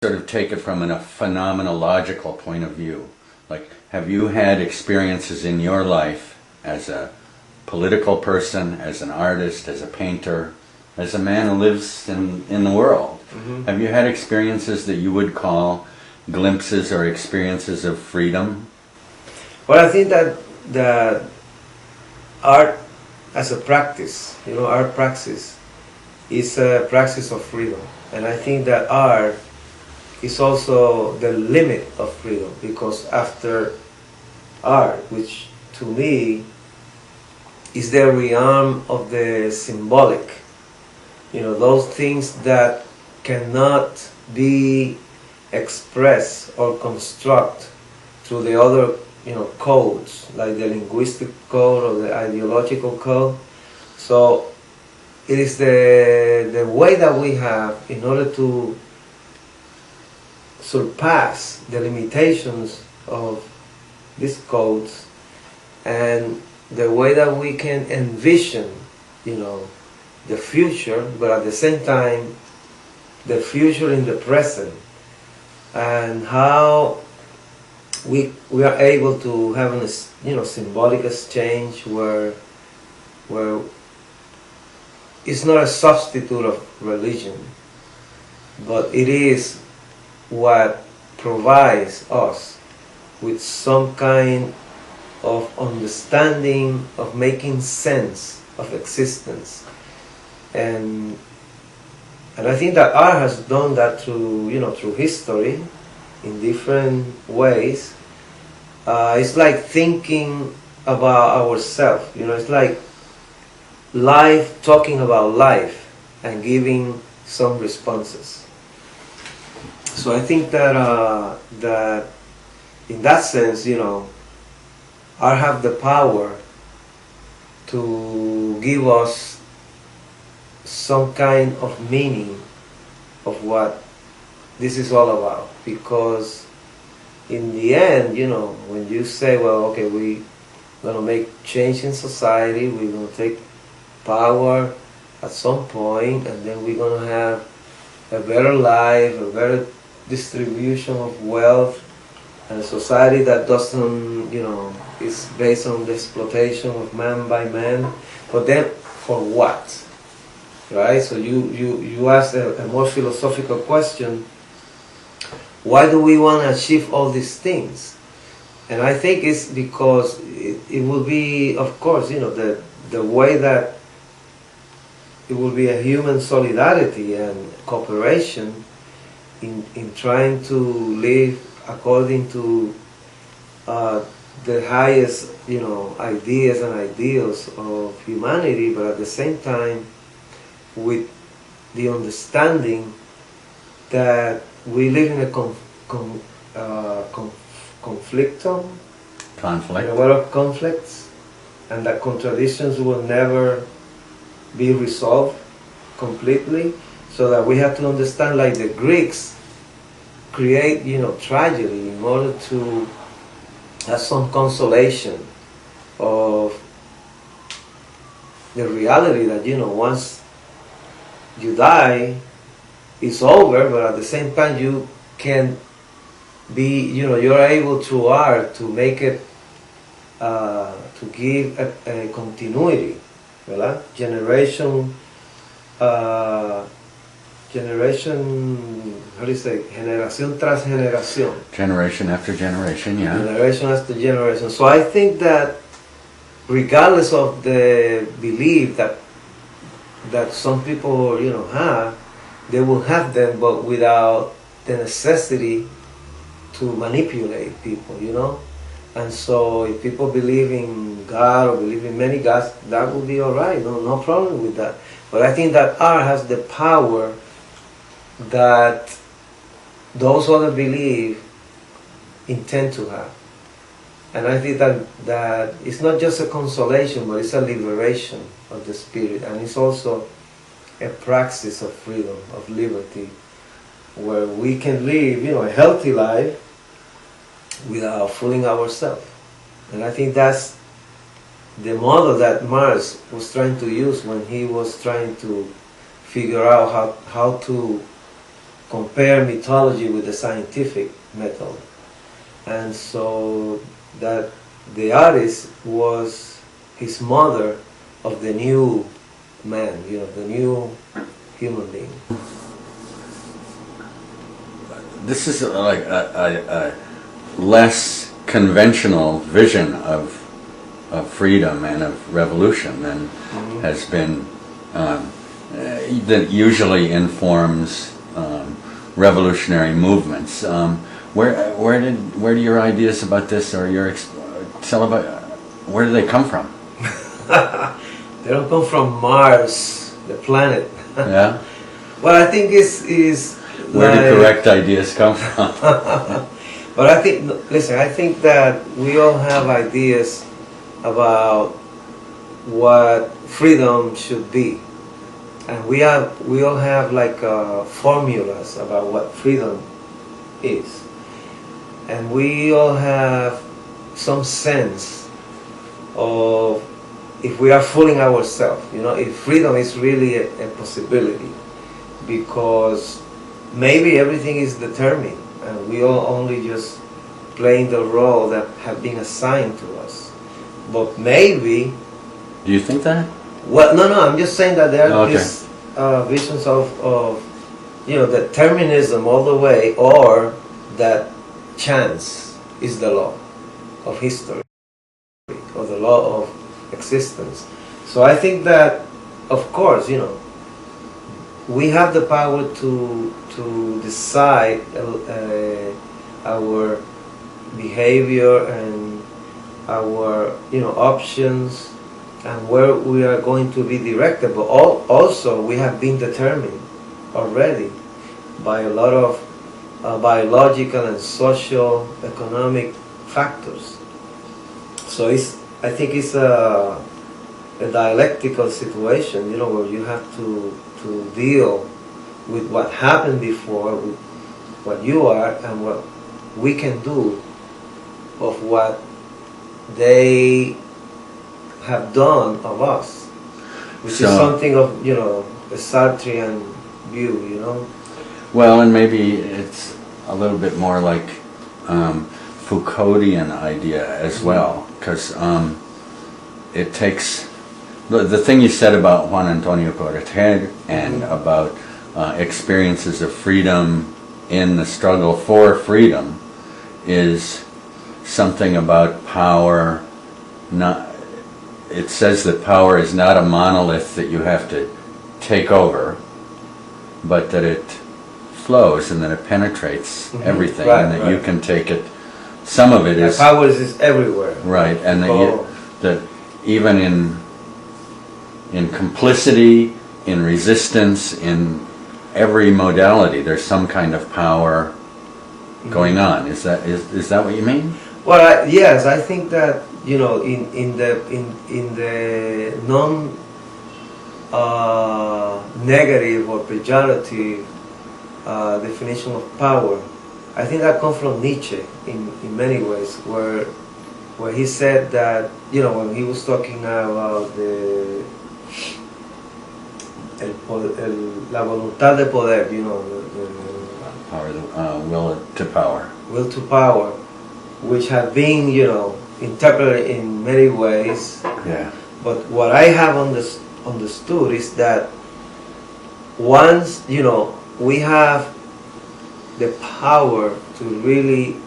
sort of take it from a phenomenological point of view. Like, have you had experiences in your life as a political person, as an artist, as a painter, as a man who lives in the world? Mm-hmm. Have you had experiences that you would call glimpses or experiences of freedom? Well, I think that art as a practice, art praxis, is a practice of freedom. And I think that art is also the limit of freedom, because after art, which to me is the realm of the symbolic, those things that cannot be expressed or construct through the other codes, like the linguistic code or the ideological code. So it is the way that we have in order to surpass the limitations of these codes, and the way that we can envision the future, but at the same time the future in the present, and how we are able to have a symbolic exchange where it's not a substitute of religion, but it is what provides us with some kind of understanding, of making sense of existence. And I think that art has done that through history in different ways. It's like thinking about ourselves. It's like life talking about life and giving some responses. So I think that that in that sense, art have the power to give us some kind of meaning of what this is all about. Because in the end, when you say, well, okay, we're going to make change in society, we're going to take power at some point, and then we're going to have a better life, a better distribution of wealth, and a society that doesn't, is based on the exploitation of man by man. But then, for what? Right? So you ask a more philosophical question: why do we want to achieve all these things? And I think it's because it will be, of course, the way that it will be a human solidarity and cooperation in trying to live according to the highest, ideas and ideals of humanity, but at the same time with the understanding that we live in a conflict, a world of conflicts, and that contradictions will never be resolved completely. So that we have to understand, like the Greeks create, tragedy in order to have some consolation of the reality that, once you die, it's over, but at the same time you can be, you're able through art to make it, to give a continuity, ¿verdad? Generation, how do you say, generación tras generación. Generation after generation, yeah. Generation after generation. So I think that regardless of the belief that some people, have, they will have them, but without the necessity to manipulate people, And so if people believe in God or believe in many gods, that will be all right. No problem with that. But I think that art has the power that those who other believe intend to have. And I think that it's not just a consolation, but it's a liberation of the spirit. And it's also a practice of freedom, of liberty, where we can live, a healthy life without fooling ourselves. And I think that's the model that Marx was trying to use when he was trying to figure out how to compare mythology with the scientific method. And so that the artist was his mother of the new man, the new human being. This is like a less conventional vision of freedom and of revolution than has been that usually informs revolutionary movements. Where do your ideas about this or where do they come from? They don't come from Mars, the planet. Yeah. What I think is where do correct ideas come from? But I think that we all have ideas about what freedom should be, and we all have like formulas about what freedom is, and we all have some sense of if we are fooling ourselves, if freedom is really a possibility, because maybe everything is determined and we are only just playing the role that have been assigned to us. But maybe... Do you think that? Well, no, I'm just saying that there are these visions of determinism all the way, or that chance is the law of history, or the law of existence. So I think that, of course, we have the power to decide our behavior and our options and where we are going to be directed. But also we have been determined already by a lot of biological and social economic factors. So I think it's a dialectical situation, where you have to deal with what happened before, with what you are, and what we can do of what they have done of us, which is something of a Sartrean view, Well, and maybe it's a little bit more like Foucauldian idea as well, because it takes the thing you said about Juan Antonio Corretger and about experiences of freedom in the struggle for freedom is something about power. It says that power is not a monolith that you have to take over, but that it flows and that it penetrates everything, and that you can take it. Some of it is power is everywhere, right, and that even in complicity, in resistance, in every modality, there's some kind of power going on. Is that what you mean? Well, yes, I think that in the non negative or pejorative definition of power, I think that comes from Nietzsche in many ways, where he said that when he was talking about la voluntad de poder, Power, will to power. Will to power, which have been, interpreted in many ways. Yeah. But what I have understood is that once, we have the power to really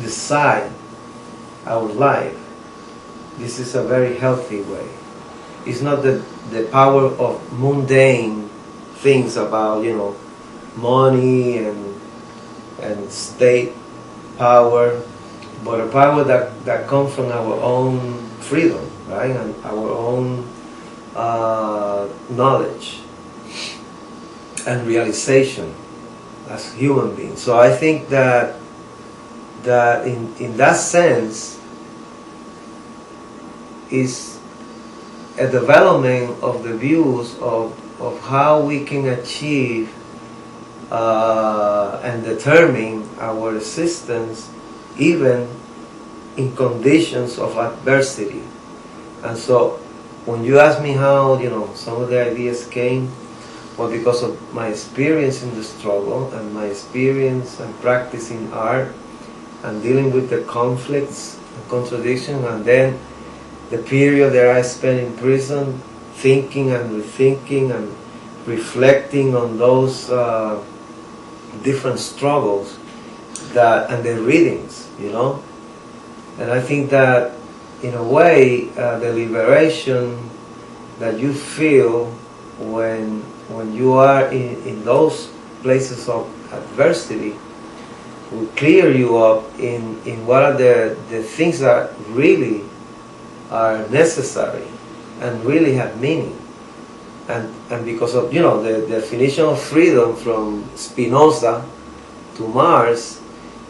decide our life, this is a very healthy way. It's not the power of mundane things about, money and state power, but a power that comes from our own freedom, right, and our own knowledge and realization as human beings. So I think that in that sense is a development of the views of how we can achieve and determine our existence even in conditions of adversity. And so when you ask me how some of the ideas came, but because of my experience in the struggle and my experience and practicing art and dealing with the conflicts and contradictions, and then the period that I spent in prison thinking and rethinking and reflecting on those different struggles and the readings, and I think that in a way the liberation that you feel when you are in those places of adversity will clear you up in what are the things that really are necessary and really have meaning. And because of the definition of freedom from Spinoza to Mars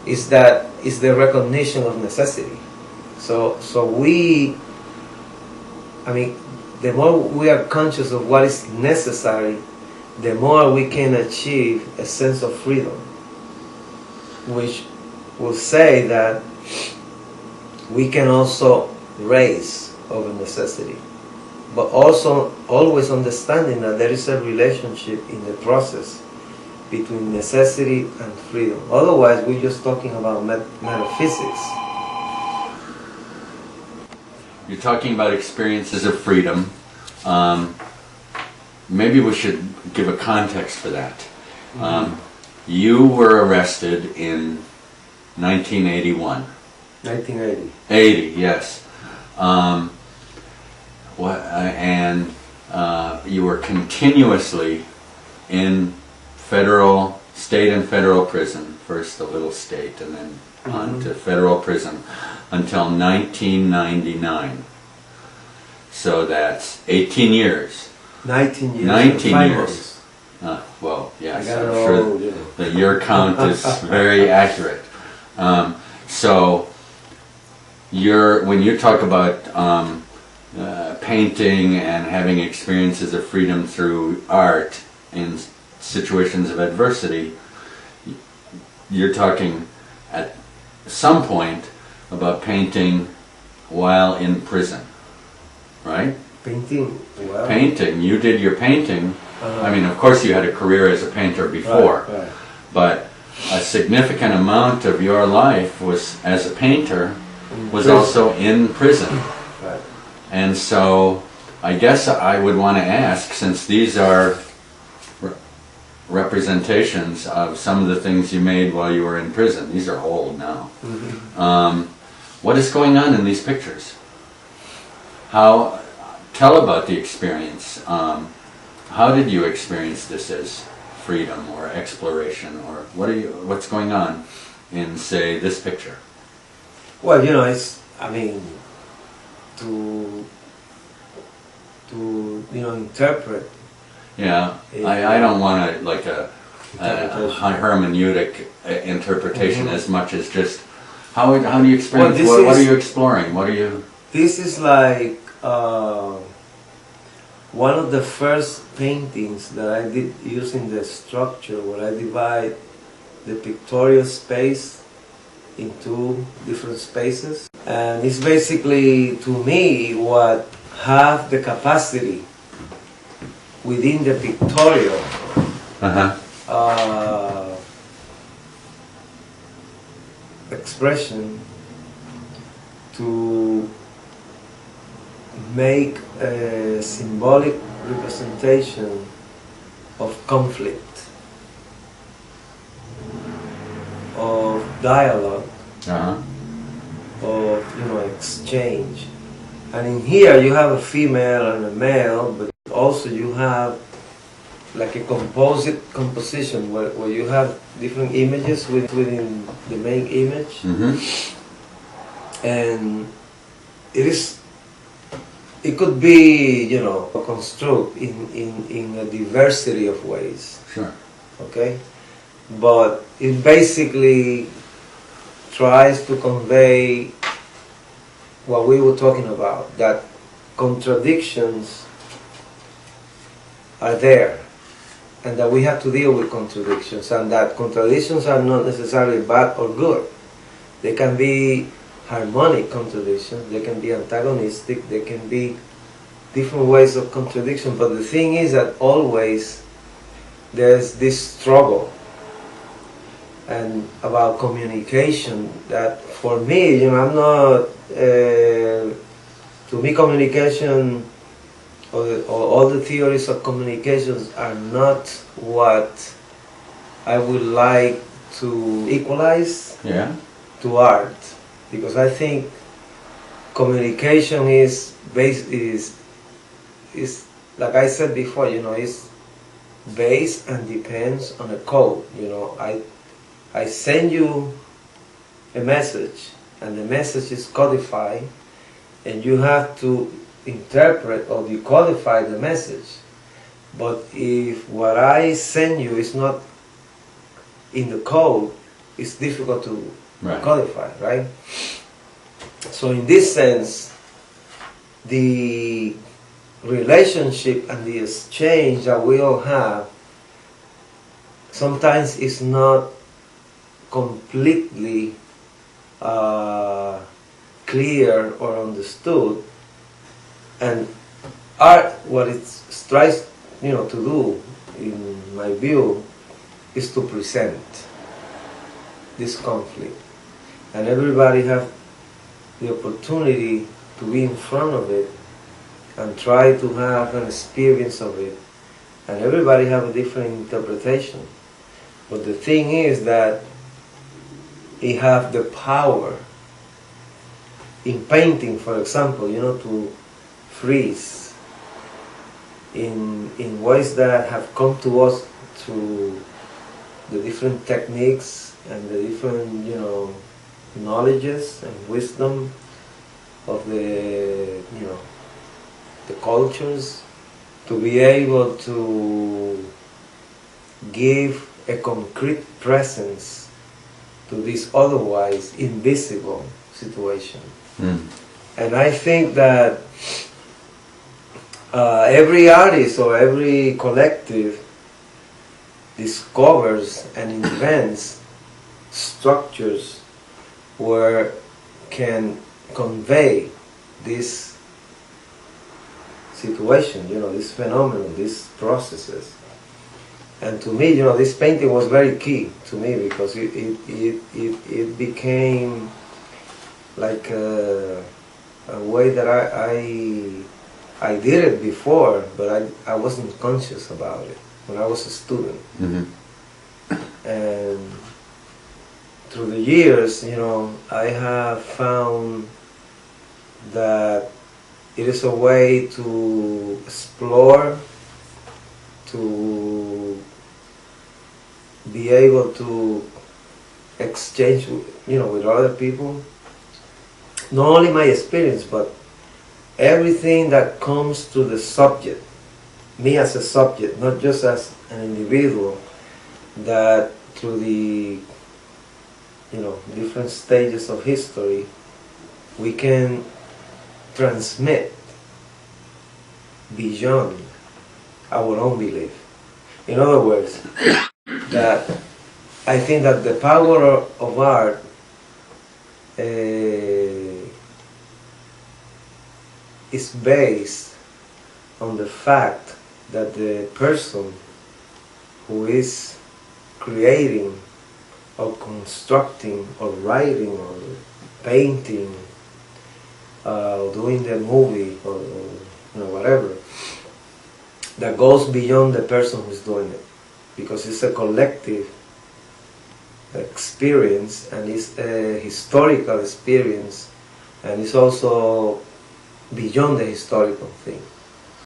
is the recognition of necessity. So the more we are conscious of what is necessary, the more we can achieve a sense of freedom, which will say that we can also raise over necessity, but also always understanding that there is a relationship in the process between necessity and freedom. Otherwise, we're just talking about metaphysics. You're talking about experiences of freedom. Maybe we should give a context for that. You were arrested in 1981. 1980. 80, yes. You were continuously in state and federal prison, first the little state and then on to federal prison until 1999. So that's 18 years. 19 years. 19 years. Well, yes, I'm sure the year count is very accurate. So when you talk about painting and having experiences of freedom through art in situations of adversity, you're talking at some point about painting while in prison, right? Painting. Well, painting. You did your painting. I mean, of course you had a career as a painter before, right. but a significant amount of your life was as a painter was prison. also in prison. Right. And so I guess I would want to ask, since these are representations of some of the things you made while you were in prison, these are old now, what is going on in these pictures? Tell about the experience. How did you experience this as freedom or exploration, or what's going on in, say, this picture? Well, to interpret. Yeah, I don't want a hermeneutic interpretation as much as just how do you experience? What are you exploring? This is like one of the first paintings that I did using the structure where I divide the pictorial space into different spaces, and it's basically, to me, what have the capacity within the pictorial expression to make a symbolic representation of conflict, of dialogue, of exchange. And in here you have a female and a male, but also you have like a composition where you have different images within the main image. And it could be, constructed in a diversity of ways. Sure. Okay? But it basically tries to convey what we were talking about, that contradictions are there, and that we have to deal with contradictions, and that contradictions are not necessarily bad or good. They can be harmonic contradictions, they can be antagonistic, they can be different ways of contradiction, but the thing is that always there's this struggle and about communication that for me, I'm not, to me communication or all the theories of communications are not what I would like to equalize to art, because I think communication is like I said before, it's based and depends on a code. I send you a message, and the message is codified, and you have to interpret or decodify the message. But if what I send you is not in the code, it's difficult to codify, right? So in this sense, the relationship and the exchange that we all have sometimes is not completely clear or understood, and art, what it tries to do, in my view, is to present this conflict, and everybody have the opportunity to be in front of it and try to have an experience of it, and everybody have a different interpretation. But the thing is that it have the power in painting, for example, to freeze in ways that have come to us through the different techniques and the different knowledges and wisdom of the cultures, to be able to give a concrete presence to this otherwise invisible situation. And I think that every artist or every collective discovers and invents structures where can convey this situation, this phenomenon, these processes. And to me, this painting was very key to me, because it became like a way that I did it before, but I wasn't conscious about it when I was a student. And through the years, I have found that it is a way to explore, to be able to exchange with other people, not only my experience, but everything that comes to the subject, me as a subject, not just as an individual, that through the different stages of history we can transmit beyond our own belief. In other words, that I think that the power of art is based on the fact that the person who is creating or constructing or writing or painting or doing the movie or whatever, that goes beyond the person who's doing it, because it's a collective experience, and it's a historical experience, and it's also beyond the historical thing.